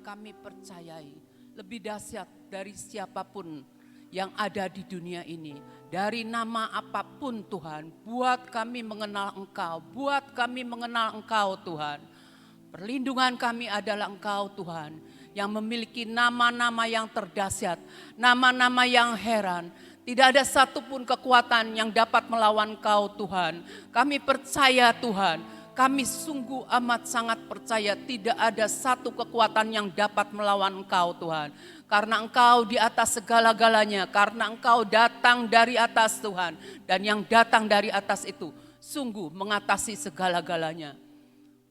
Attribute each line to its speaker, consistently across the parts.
Speaker 1: kami percayai lebih dahsyat dari siapapun yang ada di dunia ini. Dari nama apapun Tuhan, buat kami mengenal Engkau, buat kami mengenal Engkau Tuhan. Perlindungan kami adalah Engkau Tuhan, yang memiliki nama-nama yang terdahsyat, nama-nama yang heran. Tidak ada satupun kekuatan yang dapat melawan Engkau Tuhan. Kami percaya Tuhan, kami sungguh amat sangat percaya tidak ada satu kekuatan yang dapat melawan Engkau Tuhan. Karena Engkau di atas segala-galanya, karena Engkau datang dari atas Tuhan. Dan yang datang dari atas itu sungguh mengatasi segala-galanya.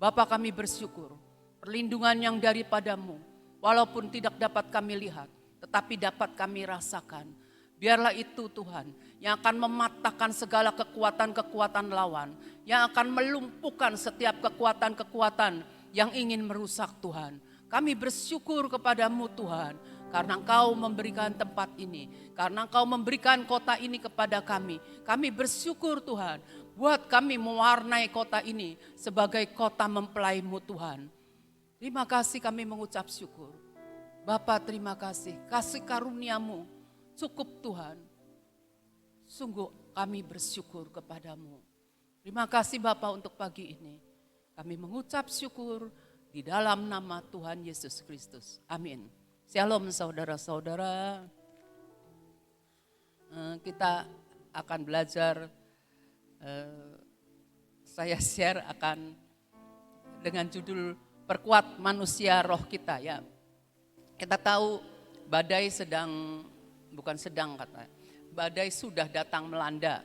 Speaker 1: Bapa, kami bersyukur perlindungan yang daripadamu, walaupun tidak dapat kami lihat, tetapi dapat kami rasakan. Biarlah itu Tuhan yang akan mematahkan segala kekuatan-kekuatan lawan, yang akan melumpuhkan setiap kekuatan-kekuatan yang ingin merusak Tuhan. Kami bersyukur kepadamu Tuhan, karena Engkau memberikan tempat ini, karena Engkau memberikan kota ini kepada kami. Kami bersyukur Tuhan, buat kami mewarnai kota ini sebagai kota mempelai-Mu Tuhan. Terima kasih kami mengucap syukur. Bapa, terima kasih, kasih karunia-Mu cukup Tuhan. Sungguh kami bersyukur kepadamu. Terima kasih Bapa untuk pagi ini. Kami mengucap syukur di dalam nama Tuhan Yesus Kristus. Amin. Shalom saudara-saudara. Kita akan belajar, saya share akan dengan judul perkuat manusia roh kita ya. Kita tahu badai badai sudah datang melanda.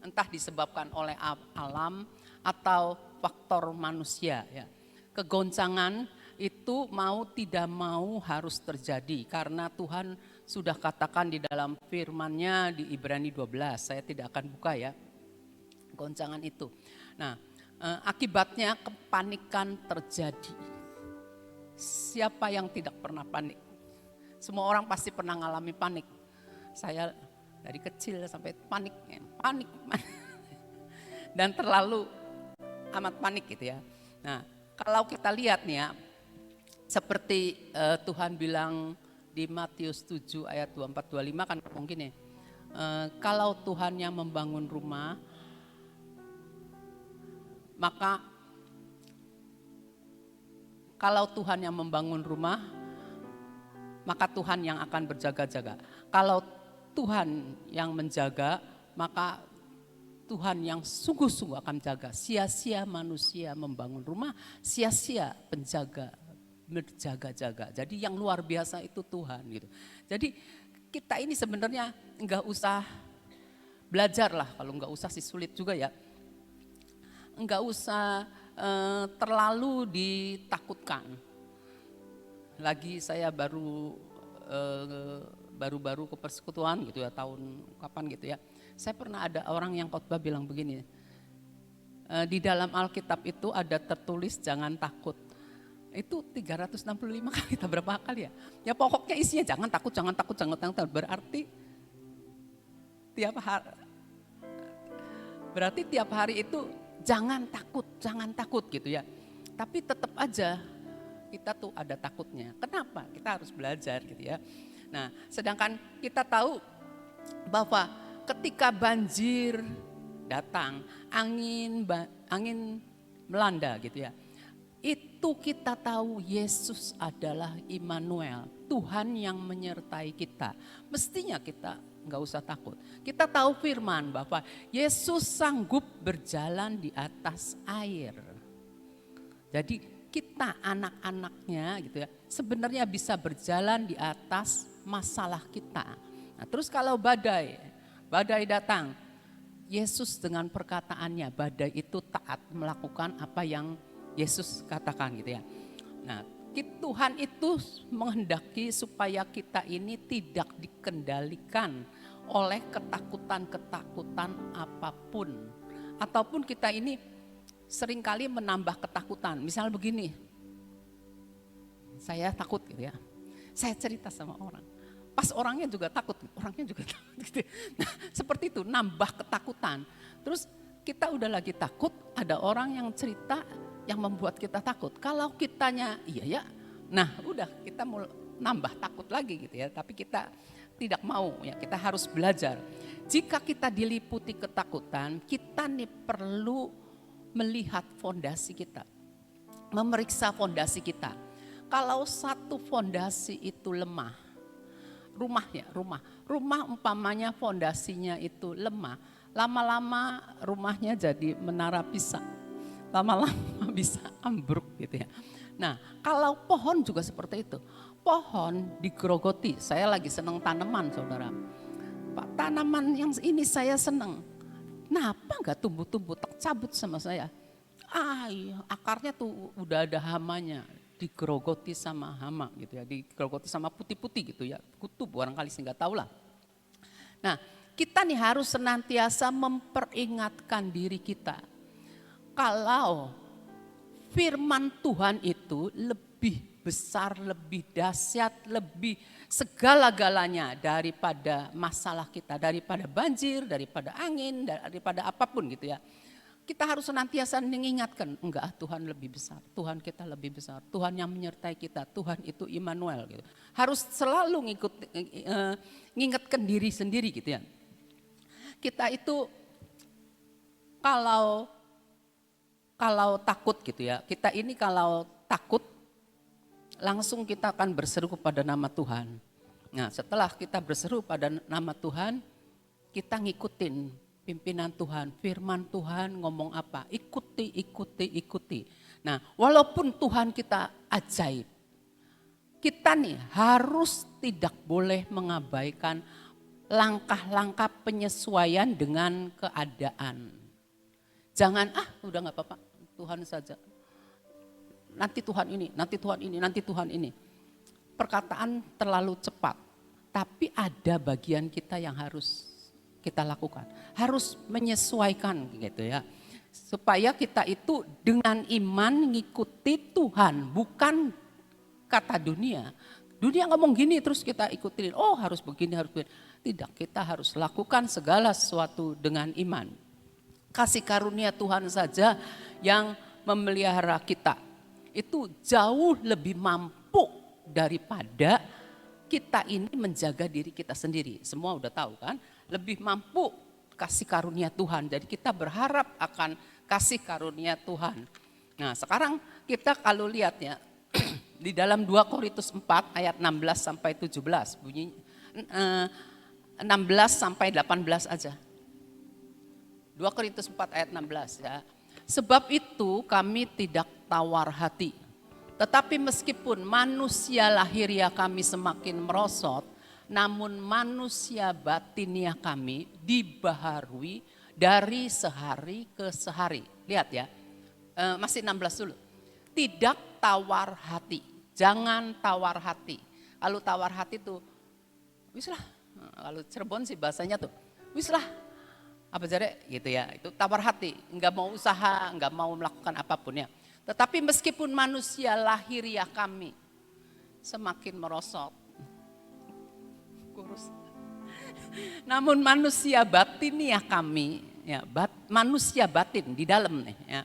Speaker 1: Entah disebabkan oleh alam atau faktor manusia ya. Kegoncangan itu mau tidak mau harus terjadi karena Tuhan sudah katakan di dalam firman-Nya di Ibrani 12. Saya tidak akan buka ya goncangan itu. Nah, akibatnya kepanikan terjadi. Siapa yang tidak pernah panik? Semua orang pasti pernah mengalami panik. Saya dari kecil sampai panik. Dan terlalu amat panik gitu ya. Nah, kalau kita lihat nih ya, seperti Tuhan bilang di Matius 7 ayat 24-25 kan mungkin ya. Kalau Tuhan yang membangun rumah, maka Tuhan yang akan berjaga-jaga. Kalau Tuhan yang menjaga, maka Tuhan yang sungguh-sungguh akan jaga. Sia-sia manusia membangun rumah, sia-sia penjaga berjaga-jaga. Jadi yang luar biasa itu Tuhan gitu. Jadi kita ini sebenarnya enggak usah belajar lah, kalau enggak usah sih sulit juga ya. Enggak usah terlalu ditakutkan. Lagi saya baru ke persekutuan gitu ya, tahun kapan gitu ya. Saya pernah ada orang yang khotbah bilang begini, di dalam Alkitab itu ada tertulis jangan takut. Itu 365 kali, atau berapa kali ya? Ya pokoknya isinya jangan takut. Berarti tiap hari itu jangan takut gitu ya. Tapi tetap aja kita tuh ada takutnya. Kenapa? Kita harus belajar gitu ya. Nah, sedangkan kita tahu bahwa ketika banjir datang, angin melanda gitu ya. Itu kita tahu Yesus adalah Immanuel, Tuhan yang menyertai kita. Mestinya kita nggak usah takut. Kita tahu firman bahwa Yesus sanggup berjalan di atas air. Jadi kita anak-anaknya gitu ya, sebenarnya bisa berjalan di atas masalah kita. Nah, terus kalau badai datang, Yesus dengan perkataannya, badai itu taat melakukan apa yang Yesus katakan gitu ya. Nah, Tuhan itu menghendaki supaya kita ini tidak dikendalikan oleh ketakutan-ketakutan apapun. Ataupun kita ini seringkali menambah ketakutan. Misal begini, saya takut gitu ya. Saya cerita sama orang. Pas orangnya juga takut gitu. Nah, seperti itu, nambah ketakutan. Terus kita udah lagi takut, ada orang yang cerita yang membuat kita takut. Kalau kitanya iya ya, Nah udah kita mau nambah takut lagi gitu ya, tapi kita tidak mau ya, kita harus belajar. Jika kita diliputi ketakutan, kita nih perlu melihat fondasi kita, memeriksa fondasi kita. Kalau satu fondasi itu lemah, rumah umpamanya fondasinya itu lemah, lama-lama rumahnya jadi menara Pisa, lama-lama bisa ambruk gitu ya. Nah kalau pohon juga seperti itu, pohon digerogoti. Saya lagi senang tanaman saudara, Pak tanaman yang ini saya senang, kenapa nggak tumbuh-tumbuh, tercabut sama saya. Iya, akarnya tuh udah ada hamanya, digerogoti sama hama gitu ya, digerogoti sama putih-putih gitu ya, kutu barangkali sih nggak tahu lah. Nah kita nih harus senantiasa memperingatkan diri kita, kalau firman Tuhan itu lebih besar, lebih dahsyat, lebih segala-galanya daripada masalah kita, daripada banjir, daripada angin, daripada apapun gitu ya. Kita harus senantiasa mengingatkan, enggak, Tuhan lebih besar, Tuhan kita lebih besar, Tuhan yang menyertai kita, Tuhan itu Immanuel gitu. Harus selalu mengingatkan diri sendiri gitu ya. Kita itu kalau takut gitu ya, kita ini kalau takut langsung kita akan berseru kepada nama Tuhan. Nah setelah kita berseru pada nama Tuhan, kita ngikutin pimpinan Tuhan, firman Tuhan ngomong apa, ikuti. Nah walaupun Tuhan kita ajaib, kita nih harus tidak boleh mengabaikan langkah-langkah penyesuaian dengan keadaan. Jangan udah gak apa-apa, Tuhan saja. Nanti Tuhan ini, nanti Tuhan ini, nanti Tuhan ini. Perkataan terlalu cepat, tapi ada bagian kita yang harus kita lakukan. Harus menyesuaikan gitu ya. Supaya kita itu dengan iman ngikuti Tuhan, bukan kata dunia. Dunia ngomong gini terus kita ikutin, oh harus begini, harus begini. Tidak, kita harus lakukan segala sesuatu dengan iman. Kasih karunia Tuhan saja yang memelihara kita. Itu jauh lebih mampu daripada kita ini menjaga diri kita sendiri. Semua udah tahu kan, lebih mampu kasih karunia Tuhan. Jadi kita berharap akan kasih karunia Tuhan. Nah sekarang kita kalau lihat ya, di dalam 2 Korintus 4 ayat 16 sampai 17, bunyi 16 sampai 18 aja. 2 Korintus 4 ayat 16 ya. Sebab itu kami tidak tawar hati. Tetapi meskipun manusia lahiriah kami semakin merosot, namun manusia batiniah kami dibaharui dari sehari ke sehari. Lihat ya, masih 16 dulu. Tidak tawar hati, jangan tawar hati. Kalau tawar hati tuh, wis lah. Kalau Cirebon sih bahasanya tuh, wis lah. Apa jare gitu ya, itu tawar hati, enggak mau usaha, enggak mau melakukan apapun ya. Tetapi meskipun manusia lahiriah kami semakin merosot, kurus. Namun manusia batiniah kami, ya, manusia batin di dalam nih ya,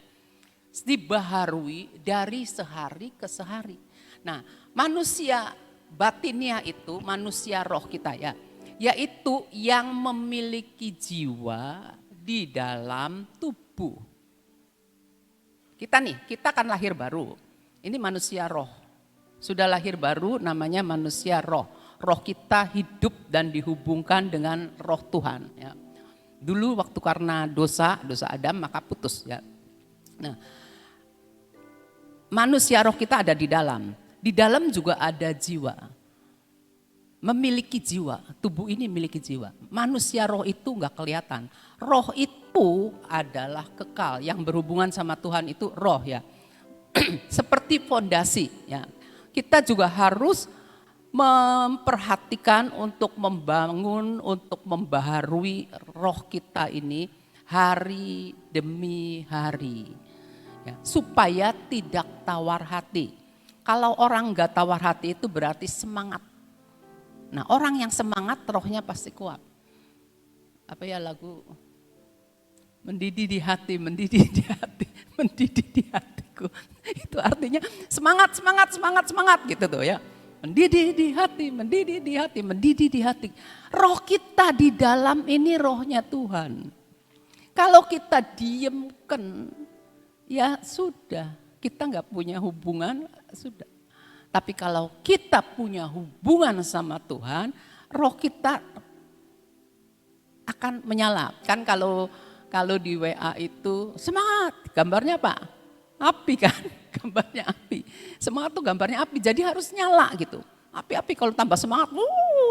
Speaker 1: dibaharui dari sehari ke sehari. Nah manusia batiniah itu manusia roh kita ya, yaitu yang memiliki jiwa di dalam tubuh. Kita kan lahir baru, ini manusia roh. Sudah lahir baru namanya manusia roh. Roh kita hidup dan dihubungkan dengan roh Tuhan. Ya. Dulu waktu karena dosa Adam maka putus ya. Nah, manusia roh kita ada di dalam. Di dalam juga ada jiwa. Memiliki jiwa, tubuh ini memiliki jiwa. Manusia roh itu enggak kelihatan. Roh itu adalah kekal, yang berhubungan sama Tuhan itu roh ya. Seperti fondasi ya. Kita juga harus memperhatikan untuk membangun, untuk membaharui roh kita ini hari demi hari. Ya, supaya tidak tawar hati. Kalau orang enggak tawar hati itu berarti semangat. Nah orang yang semangat rohnya pasti kuat. Apa ya lagu, mendidih di hati, mendidih di hati, mendidih di hatiku. aku. Itu artinya semangat, semangat, semangat, semangat gitu tuh ya. Mendidih di hati, mendidih di hati, mendidih di hati. Roh kita di dalam ini rohnya Tuhan. Kalau kita diemkan, ya sudah, kita nggak punya hubungan, sudah. Tapi kalau kita punya hubungan sama Tuhan, roh kita akan menyala. Kan kalau di WA itu semangat, gambarnya apa? Api kan, gambarnya api. Semangat tuh gambarnya api, jadi harus nyala gitu. Api-api kalau tambah semangat,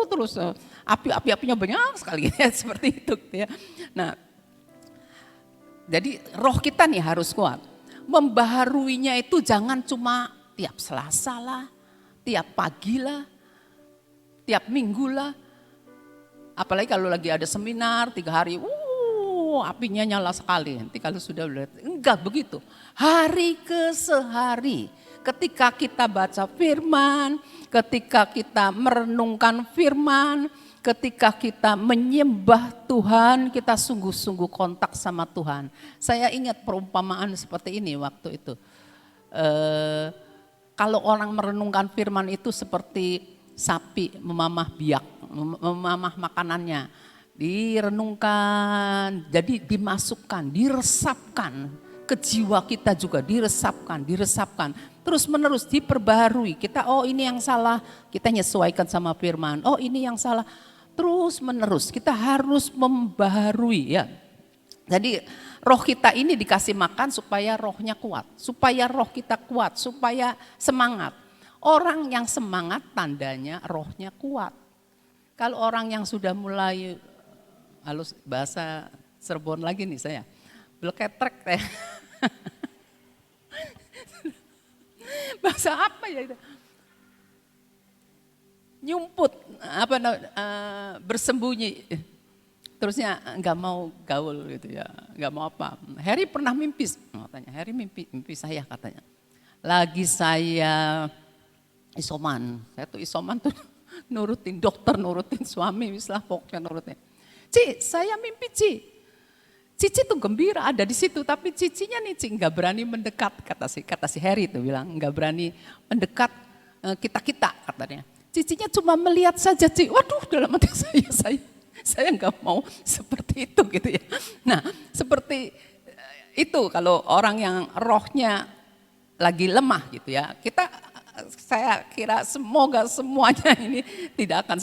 Speaker 1: terus api-apinya banyak sekali ya, seperti itu ya. Nah, jadi roh kita nih harus kuat. Membaharuinya itu jangan cuma tiap Selasa lah, tiap pagi lah, tiap minggu lah. Apalagi kalau lagi ada seminar 3 hari, apinya nyala sekali. Nanti kalau sudah enggak begitu. Hari ke sehari, ketika kita baca firman, ketika kita merenungkan firman, ketika kita menyembah Tuhan, kita sungguh-sungguh kontak sama Tuhan. Saya ingat perumpamaan seperti ini waktu itu. Kalau orang merenungkan firman itu seperti sapi memamah biak, memamah makanannya. Direnungkan, jadi dimasukkan, diresapkan. Ke jiwa kita juga diresapkan. Terus menerus diperbaharui. Kita ini yang salah, kita nyesuaikan sama firman. Ini yang salah. Terus menerus kita harus membaharui ya. Jadi roh kita ini dikasih makan supaya rohnya kuat. Supaya roh kita kuat, supaya semangat. Orang yang semangat tandanya rohnya kuat. Kalau orang yang sudah mulai, halus bahasa Cirebon lagi nih saya, bleketrek ya. Bahasa apa ya itu? Nyumput, bersembunyi. Terusnya nggak mau gaul gitu ya, nggak mau apa. Harry pernah mimpi, katanya. Harry mimpi saya katanya. Lagi saya isoman, saya tuh isoman tuh nurutin dokter, nurutin suami, misalnya pokoknya nurutin. Ci, saya mimpi Ci. Cici tuh gembira ada di situ, tapi cicinya nih Ci nggak berani mendekat, kata si Harry tuh bilang nggak berani mendekat kita katanya. Cicinya cuma melihat saja Ci. Waduh, dalam hati saya nggak mau seperti itu gitu ya. Nah, seperti itu kalau orang yang rohnya lagi lemah gitu ya. Saya kira semoga semuanya ini tidak akan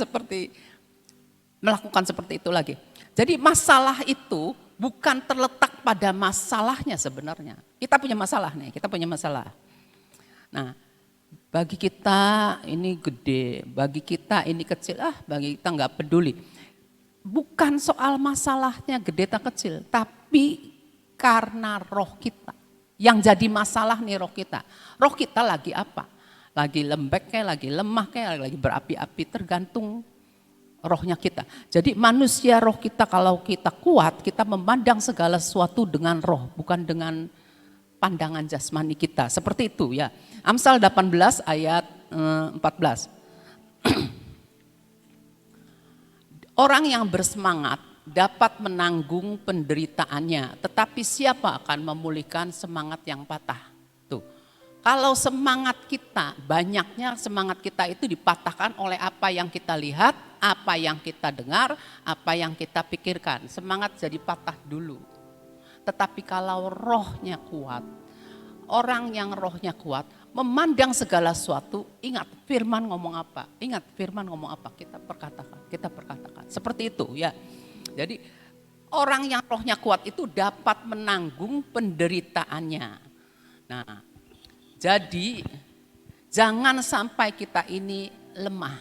Speaker 1: melakukan seperti itu lagi. Jadi masalah itu bukan terletak pada masalahnya sebenarnya. Kita punya masalah nih, kita punya masalah. Nah, bagi kita ini gede, bagi kita ini kecil, bagi kita nggak peduli. Bukan soal masalahnya gede atau kecil, tapi karena roh kita. Yang jadi masalah nih roh kita. Roh kita lagi apa? Lagi lembek kayak, lagi lemah kayak, lagi berapi-api, tergantung rohnya kita. Jadi manusia roh kita kalau kita kuat, kita memandang segala sesuatu dengan roh, bukan dengan pandangan jasmani kita. Seperti itu ya. Amsal 18 ayat 14. Orang yang bersemangat dapat menanggung penderitaannya, tetapi siapa akan memulihkan semangat yang patah? Tuh. Kalau semangat kita, banyaknya semangat kita itu dipatahkan oleh apa yang kita lihat, apa yang kita dengar, apa yang kita pikirkan. Semangat jadi patah dulu. Tetapi kalau rohnya kuat, orang yang rohnya kuat, memandang segala sesuatu, ingat firman ngomong apa, kita perkatakan. Seperti itu ya. Jadi orang yang rohnya kuat itu dapat menanggung penderitaannya. Nah, jadi jangan sampai kita ini lemah.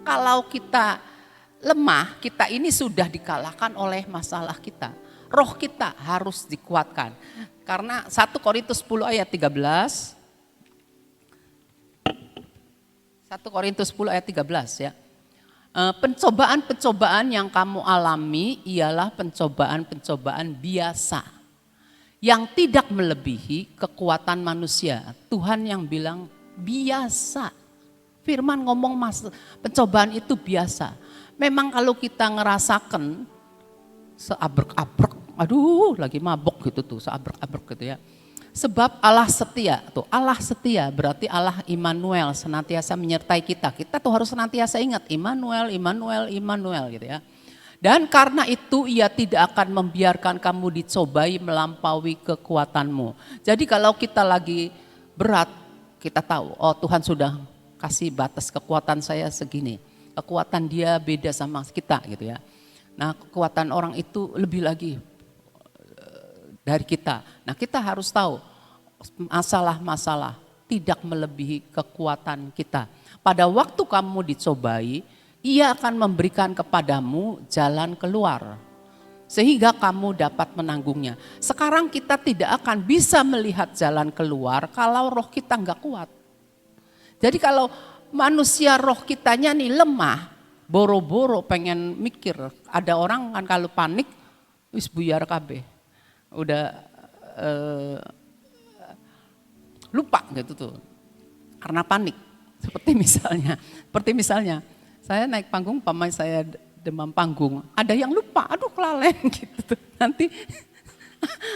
Speaker 1: Kalau kita lemah, kita ini sudah dikalahkan oleh masalah kita. Roh kita harus dikuatkan. Karena 1 Korintus 10 ayat 13. 1 Korintus 10 ayat 13 ya. Pencobaan-pencobaan yang kamu alami ialah pencobaan-pencobaan biasa. Yang tidak melebihi kekuatan manusia. Tuhan yang bilang biasa. Firman ngomong pencobaan itu biasa. Memang kalau kita ngerasakan seabrek-abrek, aduh lagi mabok gitu tuh, seabrek-abrek gitu ya. Sebab Allah setia, tuh Allah setia berarti Allah Immanuel senantiasa menyertai kita. Kita tuh harus senantiasa ingat Immanuel, Immanuel, Immanuel gitu ya. Dan karena itu ia tidak akan membiarkan kamu dicobai melampaui kekuatanmu. Jadi kalau kita lagi berat, kita tahu, oh Tuhan sudah kasih batas kekuatan saya segini. Kekuatan dia beda sama kita gitu ya. Nah kekuatan orang itu lebih lagi dari kita. Nah kita harus tahu masalah-masalah tidak melebihi kekuatan kita. Pada waktu kamu dicobai, ia akan memberikan kepadamu jalan keluar. Sehingga kamu dapat menanggungnya. Sekarang kita tidak akan bisa melihat jalan keluar kalau roh kita enggak kuat. Jadi kalau manusia roh kitanya nih lemah, boro-boro pengen mikir. Ada orang kan kalau panik, wis buyar kabeh. Udah lupa gitu tuh karena panik. Seperti misalnya saya naik panggung, pamai saya demam panggung, ada yang lupa, aduh kelalen gitu tuh. Nanti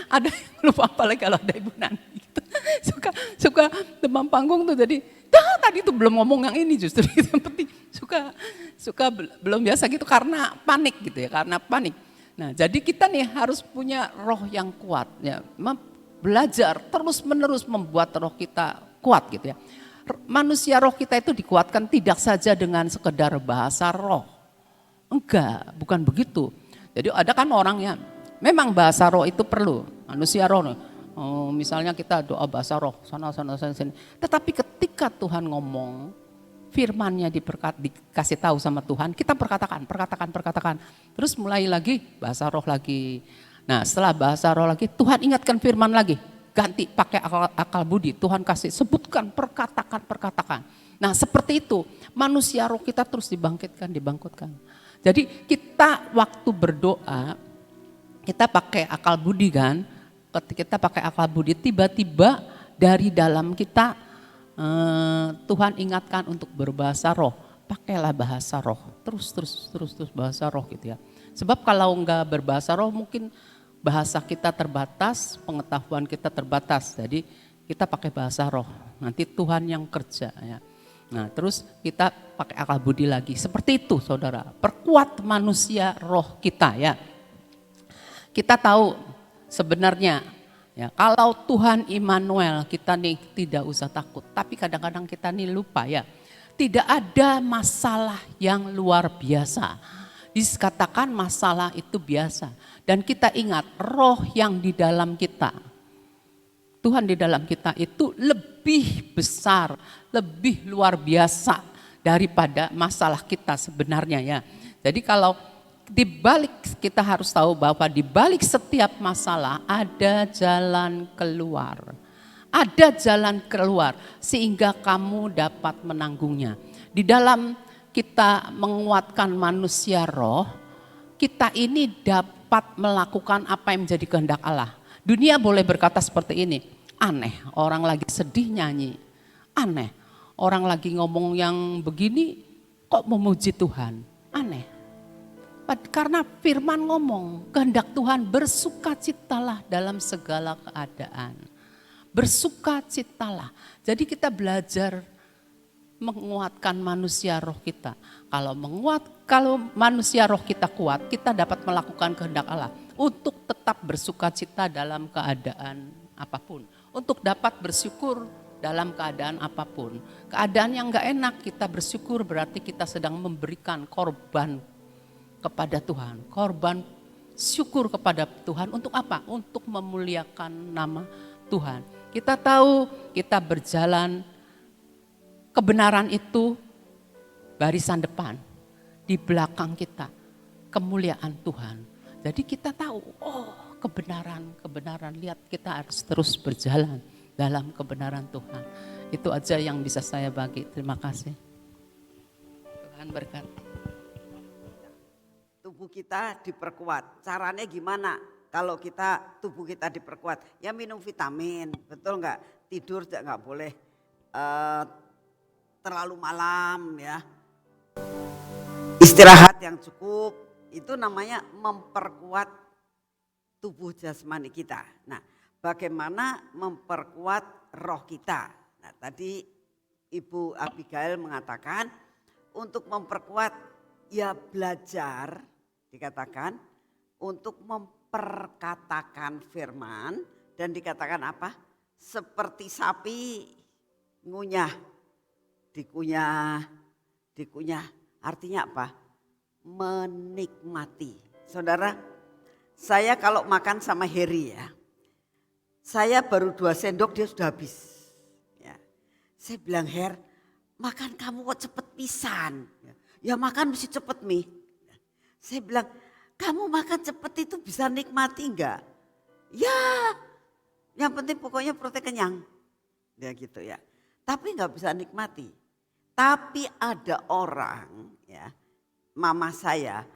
Speaker 1: ada yang lupa, apalagi kalau ada Ibu Nani gitu. Suka demam panggung tuh, jadi tadi tuh belum ngomong yang ini, justru itu yang penting. Suka belum biasa gitu karena panik gitu ya, karena panik. Nah jadi kita nih harus punya roh yang kuat ya, belajar terus menerus membuat roh kita kuat gitu ya. Manusia roh kita itu dikuatkan tidak saja dengan sekedar bahasa roh. Enggak, bukan begitu. Jadi ada kan orang yang memang bahasa roh itu perlu, manusia roh. Misalnya kita doa bahasa roh, sana sini. Tetapi ketika Tuhan ngomong, firman-Nya dikasih tahu sama Tuhan, kita perkatakan. Terus mulai lagi bahasa roh lagi. Nah setelah bahasa roh lagi, Tuhan ingatkan firman lagi. Ganti pakai akal budi, Tuhan kasih sebutkan, perkatakan. Nah seperti itu, manusia roh kita terus dibangkitkan. Jadi kita waktu berdoa, kita pakai akal budi kan, ketika kita pakai akal budi, tiba-tiba dari dalam kita Tuhan ingatkan untuk berbahasa roh, pakailah bahasa roh, terus bahasa roh gitu ya. Sebab kalau enggak berbahasa roh mungkin bahasa kita terbatas, pengetahuan kita terbatas, jadi kita pakai bahasa roh, nanti Tuhan yang kerja ya. Nah terus kita pakai akal budi lagi, seperti itu saudara, perkuat manusia roh kita ya. Kita tahu sebenarnya ya, kalau Tuhan Immanuel kita nih tidak usah takut, tapi kadang-kadang kita nih lupa ya, tidak ada masalah yang luar biasa. Dikatakan masalah itu biasa. Dan kita ingat roh yang di dalam kita, Tuhan di dalam kita itu lebih besar, lebih luar biasa daripada masalah kita sebenarnya ya. Jadi kalau dibalik, kita harus tahu bahwa dibalik setiap masalah ada jalan keluar. Ada jalan keluar sehingga kamu dapat menanggungnya. Di dalam kita menguatkan manusia roh, kita ini dapat melakukan apa yang menjadi kehendak Allah. Dunia boleh berkata seperti ini, aneh orang lagi sedih nyanyi, aneh orang lagi ngomong yang begini kok memuji Tuhan, aneh. Karena firman ngomong, kehendak Tuhan bersukacitalah dalam segala keadaan. Bersukacitalah. Jadi kita belajar menguatkan manusia roh kita. Kalau manusia roh kita kuat, kita dapat melakukan kehendak Allah untuk tetap bersukacita dalam keadaan apapun, untuk dapat bersyukur dalam keadaan apapun. Keadaan yang enggak enak, kita bersyukur berarti kita sedang memberikan korban kepada Tuhan, korban syukur kepada Tuhan. Untuk apa? Untuk memuliakan nama Tuhan. Kita tahu kita berjalan, kebenaran itu barisan depan, di belakang kita kemuliaan Tuhan. Jadi kita tahu, oh kebenaran, lihat kita harus terus berjalan dalam kebenaran Tuhan. Itu aja yang bisa saya bagi. Terima kasih. Tuhan berkati.
Speaker 2: Tubuh kita diperkuat. Caranya gimana? Kalau tubuh kita diperkuat, ya minum vitamin, betul nggak? Tidur juga nggak boleh terlalu malam ya. Istirahat yang cukup, itu namanya memperkuat tubuh jasmani kita. Nah, bagaimana memperkuat roh kita. Nah, tadi Ibu Abigail mengatakan untuk memperkuat ya belajar dikatakan untuk memperkatakan firman dan dikatakan apa? Seperti sapi ngunyah, dikunyah artinya apa? Menikmati. Saudara, saya kalau makan sama Heri ya, saya baru 2 sendok dia sudah habis. Ya. Saya bilang, Her, makan kamu kok cepet pisan. Ya makan mesti cepet Mi. Saya bilang, kamu makan cepet itu bisa nikmati enggak? Ya, yang penting pokoknya perutnya kenyang. Ya gitu ya. Tapi enggak bisa nikmati. Tapi ada orang ya, mama saya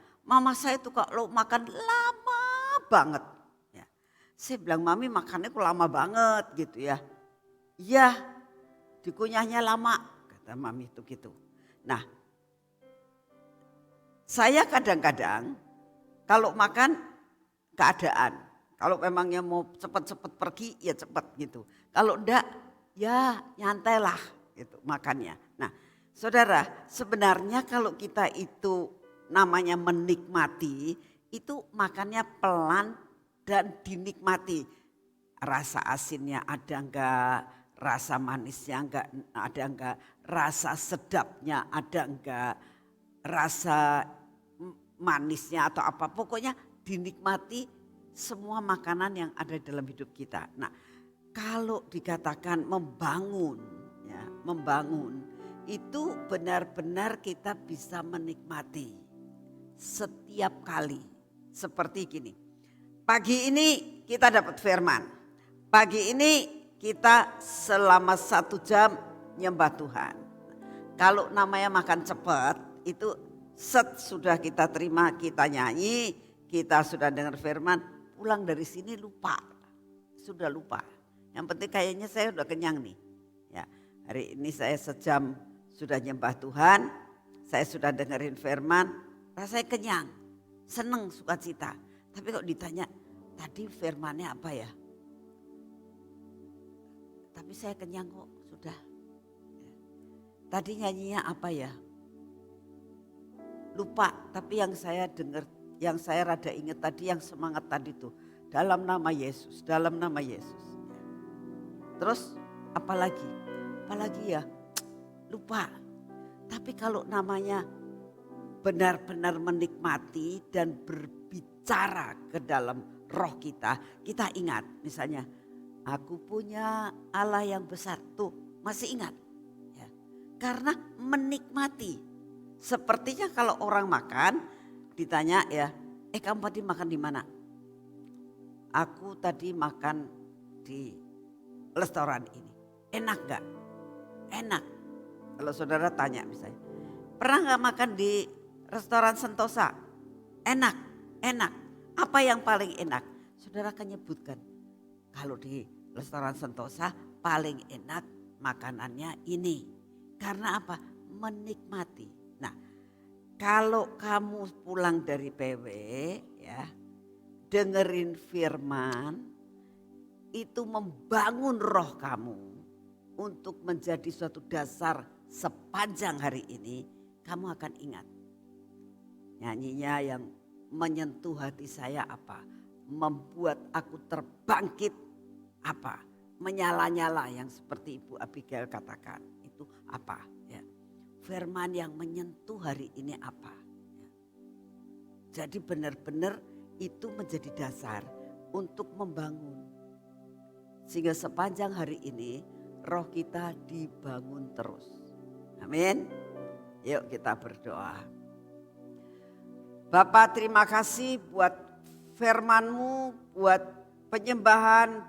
Speaker 2: itu kalau makan lama banget. Ya. Saya bilang, Mami makannya kok lama banget gitu ya. Iya, dikunyahnya lama, kata Mami itu gitu. Nah, saya kadang-kadang kalau makan keadaan. Kalau memangnya mau cepet-cepet pergi ya cepet gitu. Kalau enggak ya nyantai lah gitu makannya. Nah saudara, sebenarnya kalau kita itu namanya menikmati, itu makannya pelan dan dinikmati. Rasa asinnya ada enggak, rasa manisnya enggak ada enggak, rasa sedapnya ada enggak, rasa manisnya atau apa. Pokoknya dinikmati semua makanan yang ada dalam hidup kita. Nah kalau dikatakan membangun, ya, membangun itu benar-benar kita bisa menikmati setiap kali. Seperti gini, pagi ini kita dapat firman, pagi ini kita selama 1 jam nyembah Tuhan. Kalau namanya makan cepat itu sudah kita terima, kita nyanyi, kita sudah dengar firman, pulang dari sini lupa, sudah lupa. Yang penting kayaknya saya udah kenyang nih. Ya, hari ini saya sejam sudah nyembah Tuhan, saya sudah dengerin firman, rasanya kenyang, seneng, sukacita. Tapi kok ditanya, tadi firmannya apa ya? Tapi saya kenyang kok, sudah. Tadi nyanyinya apa ya? Lupa, tapi yang saya dengar, yang saya rada ingat tadi, yang semangat tadi tuh, dalam nama Yesus, dalam nama Yesus. Terus apalagi ya lupa. Tapi kalau namanya benar-benar menikmati dan berbicara ke dalam roh kita, kita ingat misalnya, aku punya Allah yang besar, tuh masih ingat. Ya. Karena menikmati. Sepertinya kalau orang makan ditanya ya, kamu tadi makan di mana? Aku tadi makan di restoran ini. Enak gak? Enak. Kalau saudara tanya misalnya, pernah gak makan di restoran Sentosa? Enak, enak. Apa yang paling enak? Saudara akan nyebutkan. Kalau di restoran Sentosa paling enak makanannya ini. Karena apa? Menikmati. Nah, kalau kamu pulang dari PW ya, dengerin firman, itu membangun roh kamu untuk menjadi suatu dasar sepanjang hari ini, kamu akan ingat. Nyanyinya yang menyentuh hati saya apa? Membuat aku terbangkit apa? Menyala-nyala yang seperti Ibu Abigail katakan. Itu apa? Ya. Firman yang menyentuh hari ini apa? Ya. Jadi benar-benar itu menjadi dasar untuk membangun. Sehingga sepanjang hari ini roh kita dibangun terus. Amin. Yuk kita berdoa. Bapa, terima kasih buat firman-Mu, buat penyembahan,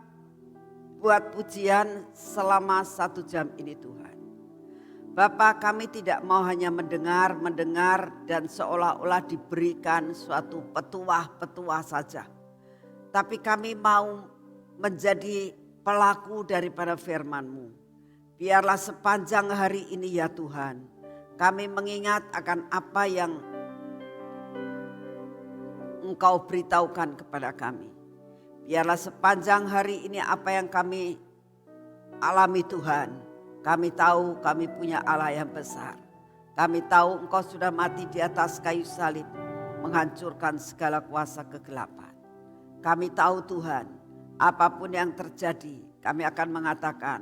Speaker 2: buat pujian selama 1 jam ini Tuhan. Bapa, kami tidak mau hanya mendengar dan seolah-olah diberikan suatu petuah-petuah saja. Tapi kami mau menjadi pelaku daripada firman-Mu. Biarlah sepanjang hari ini ya Tuhan, kami mengingat akan apa yang Engkau beritahukan kepada kami. Biarlah sepanjang hari ini apa yang kami alami Tuhan, kami tahu kami punya Allah yang besar. Kami tahu Engkau sudah mati di atas kayu salib, menghancurkan segala kuasa kegelapan. Kami tahu Tuhan, apapun yang terjadi, kami akan mengatakan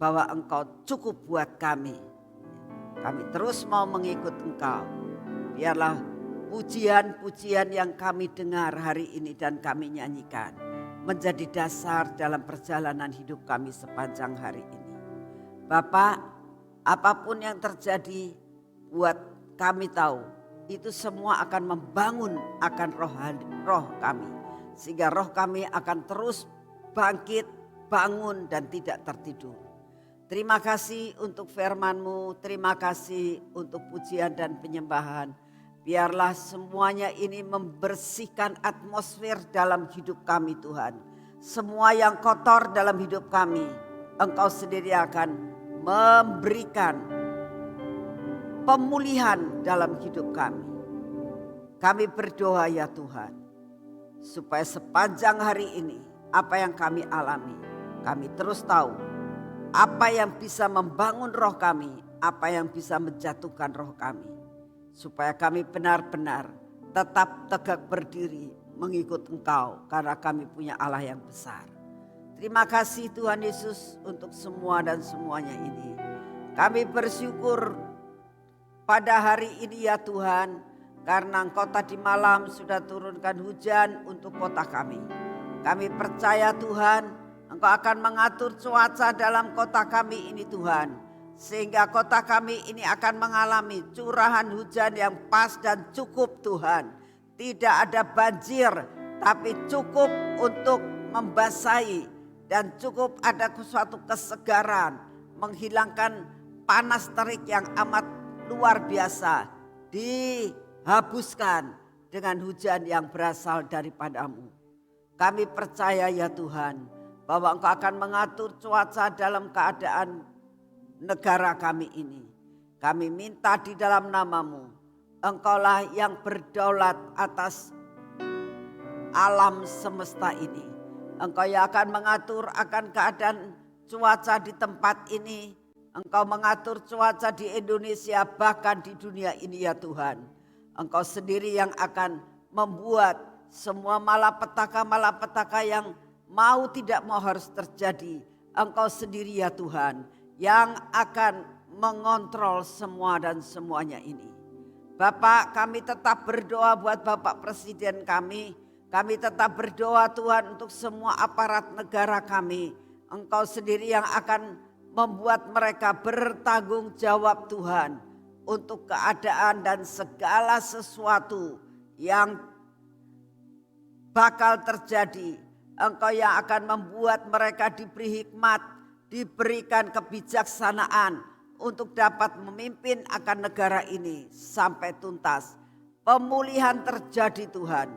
Speaker 2: bahwa Engkau cukup buat kami. Kami terus mau mengikut Engkau. Biarlah pujian-pujian yang kami dengar hari ini dan kami nyanyikan menjadi dasar dalam perjalanan hidup kami sepanjang hari ini. Bapak, apapun yang terjadi buat kami tahu itu semua akan membangun akan roh kami. Sehingga roh kami akan terus bangkit, bangun dan tidak tertidur. Terima kasih untuk firman-Mu, terima kasih untuk pujian dan penyembahan. Biarlah semuanya ini membersihkan atmosfer dalam hidup kami Tuhan. Semua yang kotor dalam hidup kami, Engkau sendiri akan memberikan pemulihan dalam hidup kami. Kami berdoa ya Tuhan, supaya sepanjang hari ini apa yang kami alami, kami terus tahu apa yang bisa membangun roh kami, apa yang bisa menjatuhkan roh kami. Supaya kami benar-benar tetap tegak berdiri mengikut Engkau karena kami punya Allah yang besar. Terima kasih Tuhan Yesus untuk semua dan semuanya ini. Kami bersyukur pada hari ini ya Tuhan, karena Engkau tadi malam sudah turunkan hujan untuk kota kami. Kami percaya Tuhan, Engkau akan mengatur cuaca dalam kota kami ini Tuhan. Sehingga kota kami ini akan mengalami curahan hujan yang pas dan cukup Tuhan. Tidak ada banjir, tapi cukup untuk membasahi dan cukup ada suatu kesegaran. Menghilangkan panas terik yang amat luar biasa. Dihapuskan dengan hujan yang berasal daripadamu. Kami percaya ya Tuhan, bahwa Engkau akan mengatur cuaca dalam keadaan negara kami ini. Kami minta di dalam nama-Mu, Engkaulah yang berdaulat atas alam semesta ini. Engkau yang akan mengatur akan keadaan cuaca di tempat ini. Engkau mengatur cuaca di Indonesia bahkan di dunia ini ya Tuhan. Engkau sendiri yang akan membuat semua malapetaka yang mau tidak mau harus terjadi. Engkau sendiri ya Tuhan yang akan mengontrol semua dan semuanya ini. Bapak, kami tetap berdoa buat Bapak Presiden kami. Kami tetap berdoa Tuhan untuk semua aparat negara kami. Engkau sendiri yang akan membuat mereka bertanggung jawab Tuhan. Untuk keadaan dan segala sesuatu yang bakal terjadi. Engkau yang akan membuat mereka diberi hikmat, diberikan kebijaksanaan untuk dapat memimpin akan negara ini sampai tuntas. Pemulihan terjadi Tuhan.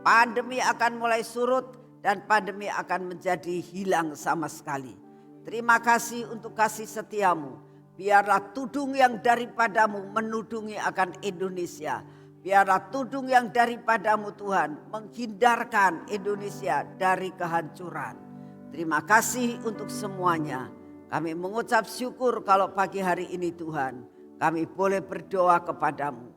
Speaker 2: Pandemi akan mulai surut dan pandemi akan menjadi hilang sama sekali. Terima kasih untuk kasih setiamu. Biarlah tudung yang daripadamu menudungi akan Indonesia. Biarlah tudung yang daripadamu Tuhan menghindarkan Indonesia dari kehancuran. Terima kasih untuk semuanya. Kami mengucap syukur kalau pagi hari ini Tuhan, kami boleh berdoa kepadamu.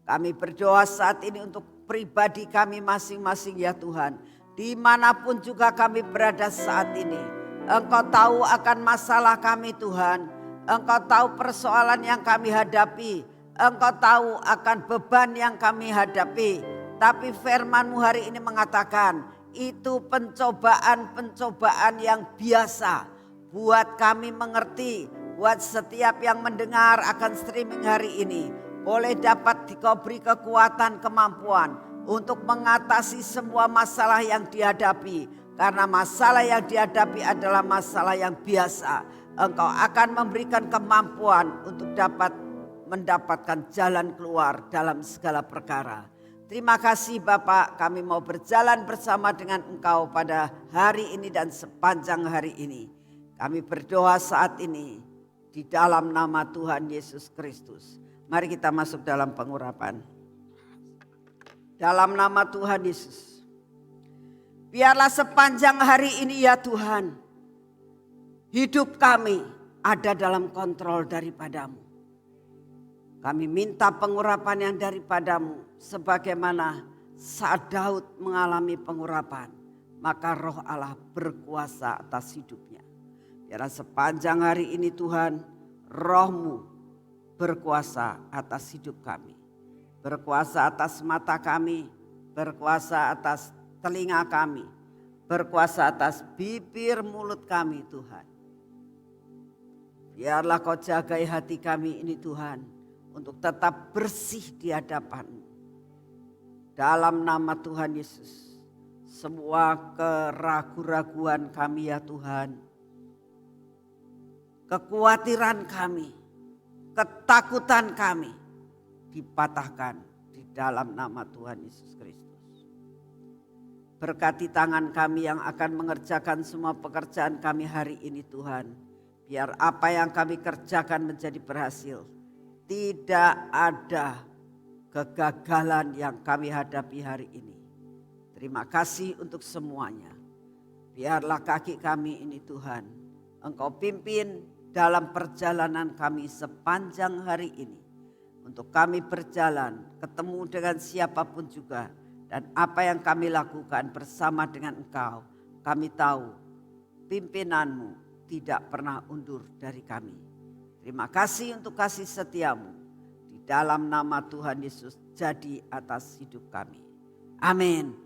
Speaker 2: Kami berdoa saat ini untuk pribadi kami masing-masing ya Tuhan. Dimanapun juga kami berada saat ini. Engkau tahu akan masalah kami Tuhan. Engkau tahu persoalan yang kami hadapi. Engkau tahu akan beban yang kami hadapi. Tapi firman-Mu hari ini mengatakan, itu pencobaan-pencobaan yang biasa buat kami mengerti, buat setiap yang mendengar akan streaming hari ini boleh dapat diberi kekuatan, kemampuan untuk mengatasi semua masalah yang dihadapi, karena masalah yang dihadapi adalah masalah yang biasa. Engkau akan memberikan kemampuan untuk dapat mendapatkan jalan keluar dalam segala perkara. Terima kasih Bapak, kami mau berjalan bersama dengan Engkau pada hari ini dan sepanjang hari ini. Kami berdoa saat ini di dalam nama Tuhan Yesus Kristus. Mari kita masuk dalam pengurapan. Dalam nama Tuhan Yesus. Biarlah sepanjang hari ini ya Tuhan, hidup kami ada dalam kontrol daripadamu. Kami minta pengurapan yang daripadamu, sebagaimana saat Daud mengalami pengurapan, maka Roh Allah berkuasa atas hidupnya. Biarlah sepanjang hari ini Tuhan, Roh-Mu berkuasa atas hidup kami. Berkuasa atas mata kami, berkuasa atas telinga kami, berkuasa atas bibir mulut kami Tuhan. Biarlah Kau jagai hati kami ini Tuhan, untuk tetap bersih di hadapan-Mu. Dalam nama Tuhan Yesus, semua keraguan-raguan kami ya Tuhan, kekhawatiran kami, ketakutan kami dipatahkan di dalam nama Tuhan Yesus Kristus. Berkati tangan kami yang akan mengerjakan semua pekerjaan kami hari ini Tuhan. Biar apa yang kami kerjakan menjadi berhasil. Tidak ada kegagalan yang kami hadapi hari ini. Terima kasih untuk semuanya. Biarlah kaki kami ini Tuhan, Engkau pimpin dalam perjalanan kami sepanjang hari ini. Untuk kami berjalan ketemu dengan siapapun juga. Dan apa yang kami lakukan bersama dengan Engkau, kami tahu pimpinan-Mu tidak pernah undur dari kami. Terima kasih untuk kasih setia-Mu. Di dalam nama Tuhan Yesus jadi atas hidup kami. Amin.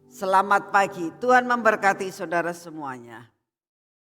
Speaker 2: Selamat pagi, Tuhan memberkati saudara semuanya.